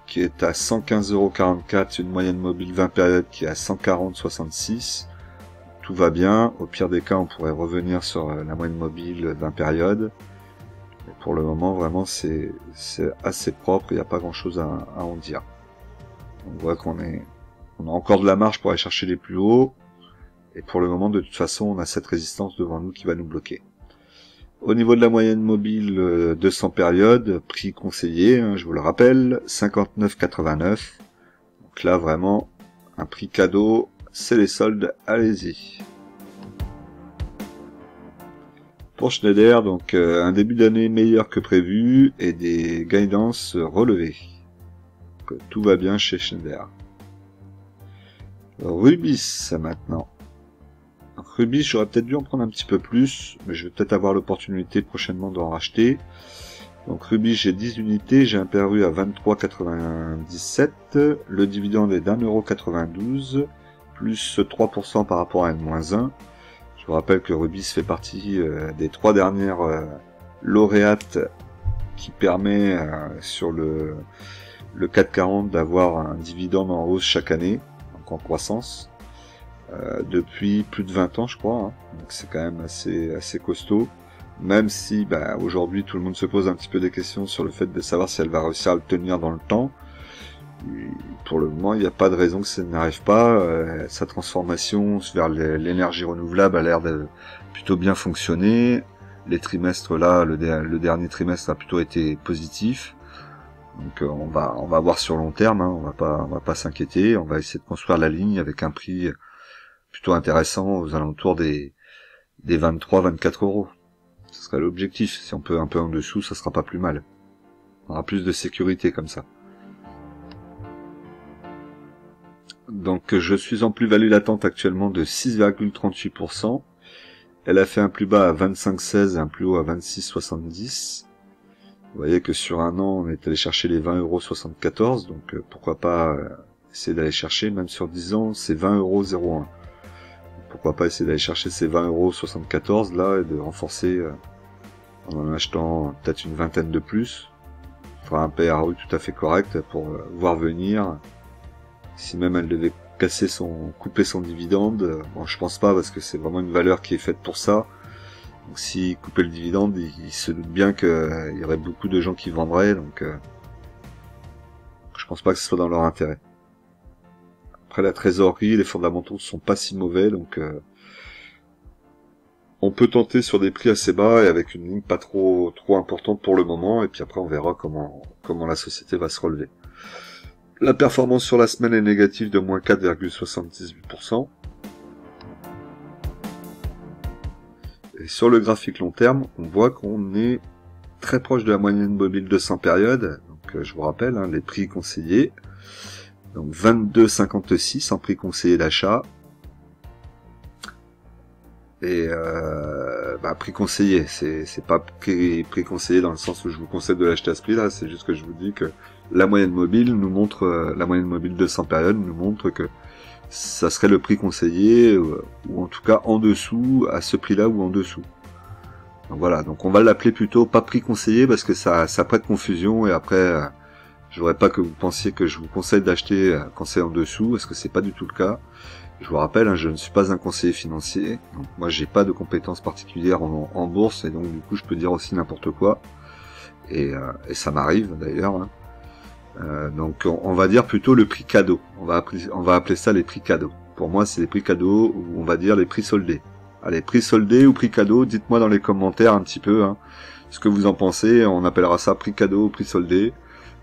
qui est à 115,44 €, une moyenne mobile 20 périodes qui est à 140,66. Tout va bien. Au pire des cas, on pourrait revenir sur la moyenne mobile 20 périodes. Mais pour le moment, vraiment, c'est assez propre. Il n'y a pas grand-chose à en dire. On voit qu'on a encore de la marge pour aller chercher les plus hauts. Et pour le moment, de toute façon, on a cette résistance devant nous qui va nous bloquer. Au niveau de la moyenne mobile 200 périodes, prix conseillé, hein, je vous le rappelle, 59,89. Donc là, vraiment, un prix cadeau, c'est les soldes, allez-y. Pour Schneider, donc un début d'année meilleur que prévu et des guidances relevées. Donc, tout va bien chez Schneider. Rubis maintenant. Rubis, j'aurais peut-être dû en prendre un petit peu plus, mais je vais peut-être avoir l'opportunité prochainement d'en racheter. Donc Rubis, j'ai 10 unités, j'ai un PRU à 23,97, le dividende est d'1,92 €, plus 3% par rapport à N-1. Je vous rappelle que Rubis fait partie des 3 dernières lauréates qui permet sur le CAC 40 d'avoir un dividende en hausse chaque année, donc en croissance. Depuis plus de 20 ans je crois, hein. Donc c'est quand même assez costaud, même si aujourd'hui tout le monde se pose un petit peu des questions sur le fait de savoir si elle va réussir à le tenir dans le temps. Et pour le moment il n'y a pas de raison que ça n'arrive pas, sa transformation vers l'énergie renouvelable a l'air de plutôt bien fonctionner, les trimestres là, le dernier trimestre a plutôt été positif, donc on va voir sur long terme, hein. On va pas s'inquiéter, on va essayer de construire la ligne avec un prix plutôt intéressant aux alentours des 23-24 €. Ce serait l'objectif. Si on peut un peu en dessous, ça sera pas plus mal. On aura plus de sécurité comme ça. Donc je suis en plus-value latente actuellement de 6,38%. Elle a fait un plus bas à 25,16 et un plus haut à 26,70. Vous voyez que sur un an, on est allé chercher les 20,74 €. Donc pourquoi pas essayer d'aller chercher, même sur 10 ans, c'est 20,01 €. Pourquoi pas essayer d'aller chercher ces 20,74 € là et de renforcer en achetant peut-être une vingtaine de plus. Il faudra un PRU tout à fait correct pour voir venir. Si même elle devait couper son dividende, bon je pense pas parce que c'est vraiment une valeur qui est faite pour ça. Donc s'il coupait le dividende, il se doute bien qu'il y aurait beaucoup de gens qui vendraient, donc je pense pas que ce soit dans leur intérêt. Après la trésorerie, les fondamentaux sont pas si mauvais, donc on peut tenter sur des prix assez bas et avec une ligne pas trop importante pour le moment, et puis après on verra comment la société va se relever. La performance sur la semaine est négative de moins 4,78%. Et sur le graphique long terme, on voit qu'on est très proche de la moyenne mobile 200 périodes. Donc je vous rappelle, hein, les prix conseillés. Donc 22,56 en prix conseillé d'achat. Et prix conseillé, c'est pas prix conseillé dans le sens où je vous conseille de l'acheter à ce prix-là, c'est juste que je vous dis que la moyenne mobile nous montre, la moyenne mobile 200 périodes nous montre que ça serait le prix conseillé, ou en tout cas en dessous, à ce prix-là ou en dessous. Donc voilà, donc on va l'appeler plutôt pas prix conseillé parce que ça prête confusion, et après je voudrais pas que vous pensiez que je vous conseille d'acheter quand c'est en dessous, parce que c'est pas du tout le cas. Je vous rappelle, hein, je ne suis pas un conseiller financier, donc moi j'ai pas de compétences particulières en bourse, et donc du coup je peux dire aussi n'importe quoi, et ça m'arrive d'ailleurs. Hein. Donc on va dire plutôt le prix cadeau, on va appeler ça les prix cadeaux. Pour moi c'est les prix cadeaux, ou on va dire les prix soldés. Allez, prix soldé ou prix cadeau, dites-moi dans les commentaires un petit peu hein, ce que vous en pensez, on appellera ça prix cadeau ou prix soldé.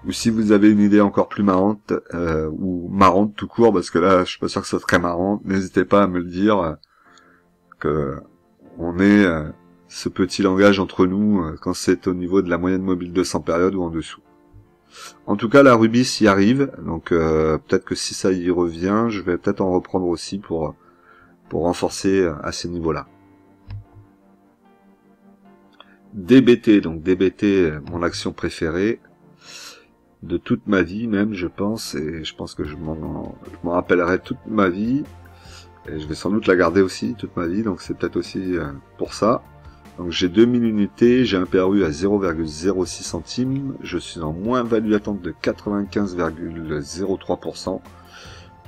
Ou si vous avez une idée encore plus marrante, ou marrante tout court, parce que là je suis pas sûr que ce soit très marrant, n'hésitez pas à me le dire, que on ait ce petit langage entre nous quand c'est au niveau de la moyenne mobile 200 périodes ou en dessous. En tout cas la Rubis y arrive, donc peut-être que si ça y revient, je vais peut-être en reprendre aussi pour renforcer à ces niveaux-là. DBT, donc DBT, mon action préférée de toute ma vie même, je pense, et je pense que je m'en rappellerai toute ma vie. Et je vais sans doute la garder aussi toute ma vie, donc c'est peut-être aussi pour ça. Donc j'ai 2000 unités, j'ai un PRU à 0,06 centimes, je suis en moins-value latente de 95,03%.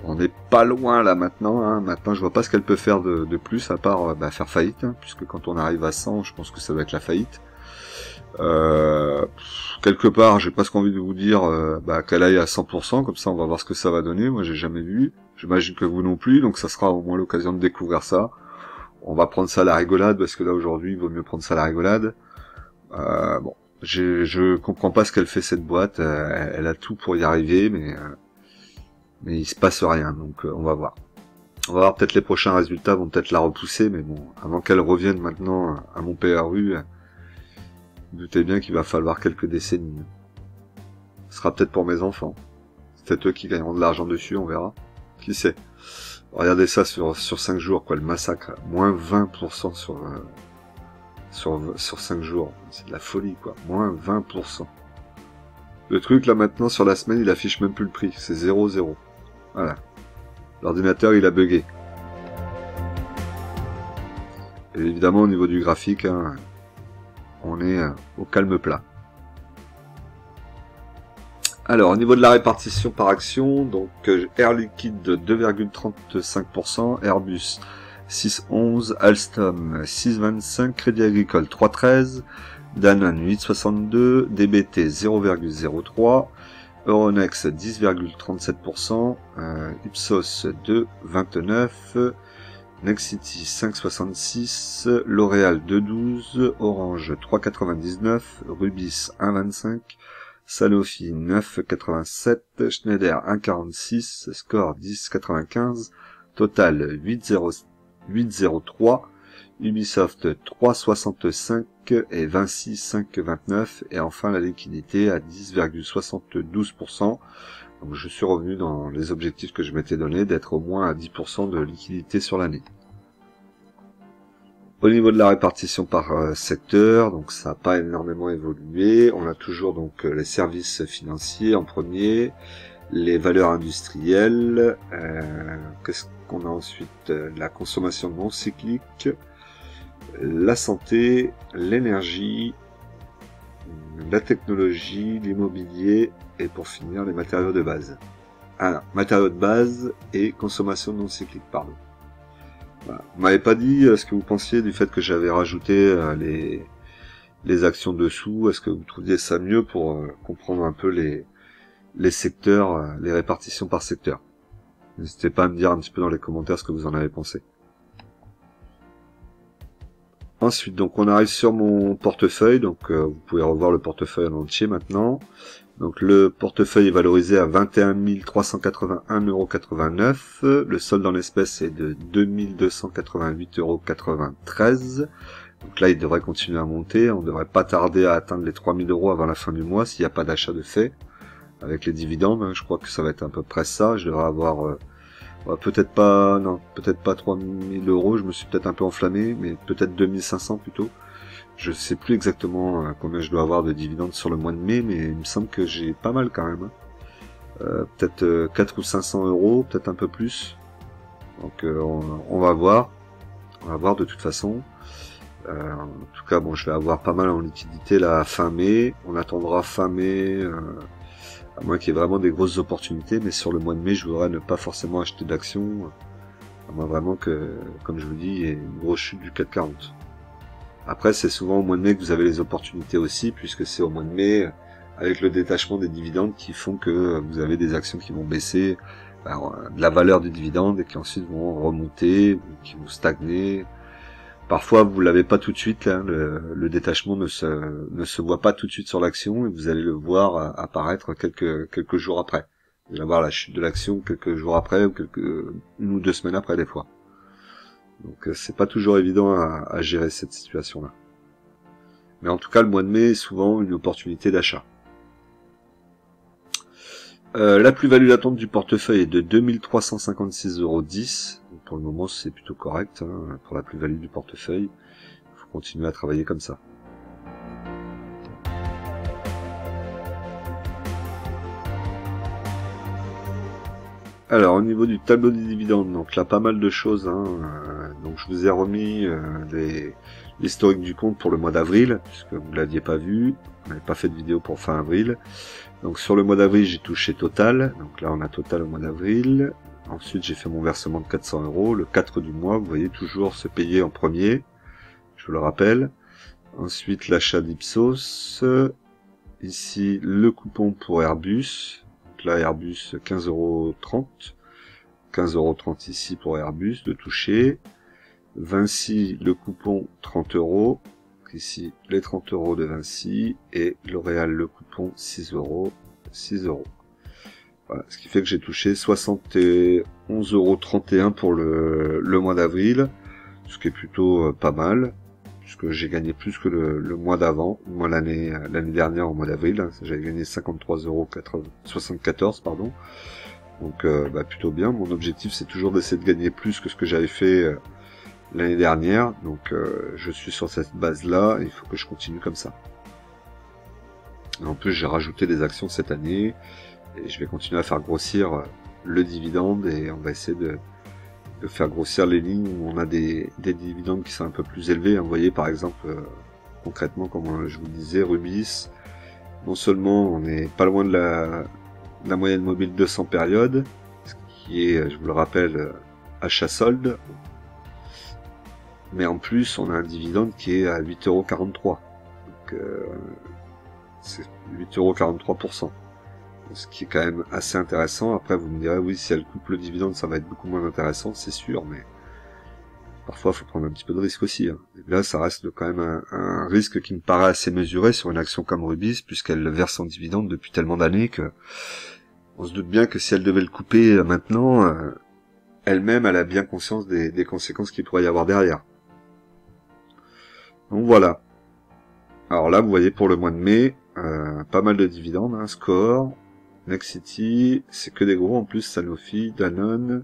On n'est pas loin là maintenant, hein. Maintenant je vois pas ce qu'elle peut faire de plus à part faire faillite, hein, puisque quand on arrive à 100, je pense que ça va être la faillite. Quelque part, j'ai presque envie de vous dire qu'elle aille à 100%, comme ça on va voir ce que ça va donner. Moi j'ai jamais vu, j'imagine que vous non plus, donc ça sera au moins l'occasion de découvrir ça. On va prendre ça à la rigolade, parce que là aujourd'hui il vaut mieux prendre ça à la rigolade. Bon, je comprends pas ce qu'elle fait cette boîte, elle a tout pour y arriver, mais il se passe rien, donc on va voir. On va voir, peut-être les prochains résultats vont peut-être la repousser, mais bon, avant qu'elle revienne maintenant à mon PRU, doutez bien qu'il va falloir quelques décennies. Ce sera peut-être pour mes enfants. C'est peut-être eux qui gagneront de l'argent dessus, on verra. Qui sait. Regardez ça sur 5 jours, quoi, le massacre. Moins 20% sur 5 jours. C'est de la folie, quoi. Moins 20%. Le truc, là, maintenant, sur la semaine, il affiche même plus le prix. C'est 0,0. Voilà. L'ordinateur, il a bugué. Et évidemment, au niveau du graphique, hein, on est au calme plat. Alors, au niveau de la répartition par action, donc Air Liquide 2,35%, Airbus 6,11%, Alstom 6,25%, Crédit Agricole 3,13%, Danone 8,62%, DBT 0,03%, Euronext 10,37%, Ipsos 2,29%, Nexity 5,66%, L'Oréal 2,12%, Orange 3,99%, Rubis 1,25%, Sanofi 9,87, Schneider 1,46, Score 10,95, Total 8,03, Ubisoft 3,65 et Vinci 5,29, et enfin la liquidité à 10,72%. Donc je suis revenu dans les objectifs que je m'étais donné, d'être au moins à 10% de liquidité sur l'année. Au niveau de la répartition par secteur, donc ça n'a pas énormément évolué. On a toujours donc les services financiers en premier, les valeurs industrielles, qu'est-ce qu'on a ensuite, la consommation non cyclique, la santé, l'énergie, la technologie, l'immobilier et pour finir les matériaux de base. Ah, matériaux de base et consommation non cyclique, pardon. Voilà. Vous m'avez pas dit ce que vous pensiez du fait que j'avais rajouté les actions dessous. Est-ce que vous trouviez ça mieux pour comprendre un peu les secteurs, les répartitions par secteur? N'hésitez pas à me dire un petit peu dans les commentaires ce que vous en avez pensé. Ensuite, donc on arrive sur mon portefeuille. Donc vous pouvez revoir le portefeuille en entier maintenant. Donc le portefeuille est valorisé à 21 381,89 €. Le solde en espèces est de 2 288,93 €. Donc là, il devrait continuer à monter. On ne devrait pas tarder à atteindre les 3 000 € avant la fin du mois s'il n'y a pas d'achat de fait. Avec les dividendes, hein, je crois que ça va être à peu près ça. Je devrais avoir... peut-être pas 3 000 €, je me suis peut-être un peu enflammé, mais peut-être 2500 plutôt. Je sais plus exactement combien je dois avoir de dividendes sur le mois de mai, mais il me semble que j'ai pas mal quand même. Peut-être 4 ou 500 €, peut-être un peu plus. Donc on va voir. On va voir de toute façon. En tout cas, bon, je vais avoir pas mal en liquidité là fin mai. On attendra fin mai, à moins qu'il y ait vraiment des grosses opportunités, mais sur le mois de mai, je voudrais ne pas forcément acheter d'actions, à moins vraiment que, comme je vous dis, il y ait une grosse chute du CAC 40. Après, c'est souvent au mois de mai que vous avez les opportunités aussi, puisque c'est au mois de mai, avec le détachement des dividendes, qui font que vous avez des actions qui vont baisser de la valeur du dividende et qui ensuite vont remonter, ou qui vont stagner. Parfois, vous l'avez pas tout de suite, là, le détachement ne se voit pas tout de suite sur l'action, et vous allez le voir apparaître quelques jours après. Vous allez voir la chute de l'action quelques jours après, ou une ou 2 semaines après des fois. Donc c'est pas toujours évident à gérer cette situation-là. Mais en tout cas, le mois de mai est souvent une opportunité d'achat. La plus-value latente du portefeuille est de 2356,10 €. Pour le moment, c'est plutôt correct hein, pour la plus-value du portefeuille. Il faut continuer à travailler comme ça. Alors au niveau du tableau des dividendes, donc là pas mal de choses, hein. Donc je vous ai remis l'historique du compte pour le mois d'avril, puisque vous ne l'aviez pas vu, on n'avait pas fait de vidéo pour fin avril. Donc sur le mois d'avril j'ai touché Total, donc là on a Total au mois d'avril. Ensuite j'ai fait mon versement de 400 €, le 4 du mois, vous voyez toujours se payer en premier, je vous le rappelle. Ensuite l'achat d'Ipsos, ici le coupon pour Airbus. Là, Airbus 15,30 €. 15,30 € ici pour Airbus, de toucher. Vinci, le coupon 30 €. Ici, les 30 € de Vinci. Et L'Oréal, le coupon 6 €. 6 €. Voilà, ce qui fait que j'ai touché 71,31 € pour le mois d'avril. Ce qui est plutôt pas mal. Puisque j'ai gagné plus que le mois d'avant, moi l'année dernière au mois d'avril, hein, j'avais gagné 53,74 €, pardon. Donc plutôt bien. Mon objectif c'est toujours d'essayer de gagner plus que ce que j'avais fait l'année dernière. Donc je suis sur cette base là, il faut que je continue comme ça. Et en plus j'ai rajouté des actions cette année et je vais continuer à faire grossir le dividende et on va essayer de faire grossir les lignes où on a des dividendes qui sont un peu plus élevés. Vous voyez par exemple, concrètement, comme je vous le disais, Rubis, non seulement on n'est pas loin de la moyenne mobile 200 périodes, ce qui est, je vous le rappelle, achat solde, mais en plus on a un dividende qui est à 8,43 €. Donc c'est 8,43%. Ce qui est quand même assez intéressant. Après vous me direz oui, si elle coupe le dividende ça va être beaucoup moins intéressant, c'est sûr, mais parfois il faut prendre un petit peu de risque aussi, hein. Et là ça reste quand même un risque qui me paraît assez mesuré sur une action comme Rubis, puisqu'elle verse son dividende depuis tellement d'années que on se doute bien que si elle devait le couper maintenant, elle-même elle a bien conscience des conséquences qu'il pourrait y avoir derrière. Donc voilà. Alors là vous voyez pour le mois de mai, pas mal de dividendes, hein, Score, Nexity, c'est que des gros en plus, Sanofi, Danone,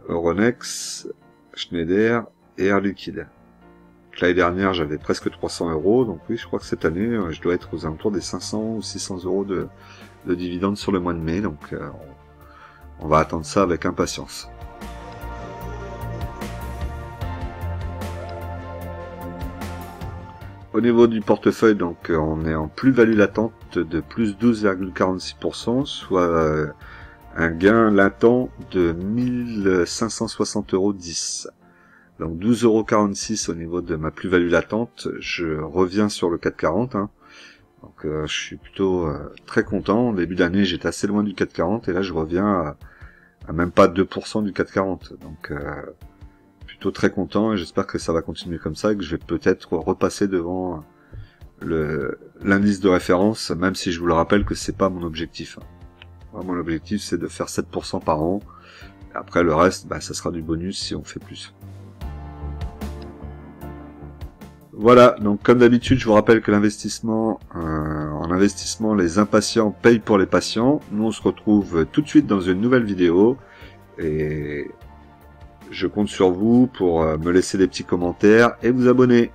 Euronext, Schneider et Air Liquide. L'année dernière j'avais presque 300 €, donc oui je crois que cette année je dois être aux alentours des 500 ou 600 € de dividendes sur le mois de mai, donc on va attendre ça avec impatience. Au niveau du portefeuille, donc on est en plus-value latente de plus 12,46%, soit un gain latent de 1560,10 €. Donc 12,46 € au niveau de ma plus-value latente. Je reviens sur le 440, hein. Donc je suis plutôt très content. Au début d'année j'étais assez loin du 440 et là je reviens à même pas 2% du 440. Donc plutôt très content et j'espère que ça va continuer comme ça et que je vais peut-être repasser devant l'indice de référence, même si je vous le rappelle que c'est pas mon objectif. Mon objectif c'est de faire 7% par an. Et après le reste, ça sera du bonus si on fait plus. Voilà, donc comme d'habitude, je vous rappelle que l'investissement, en investissement, les impatients payent pour les patients. Nous on se retrouve tout de suite dans une nouvelle vidéo et je compte sur vous pour me laisser des petits commentaires et vous abonner.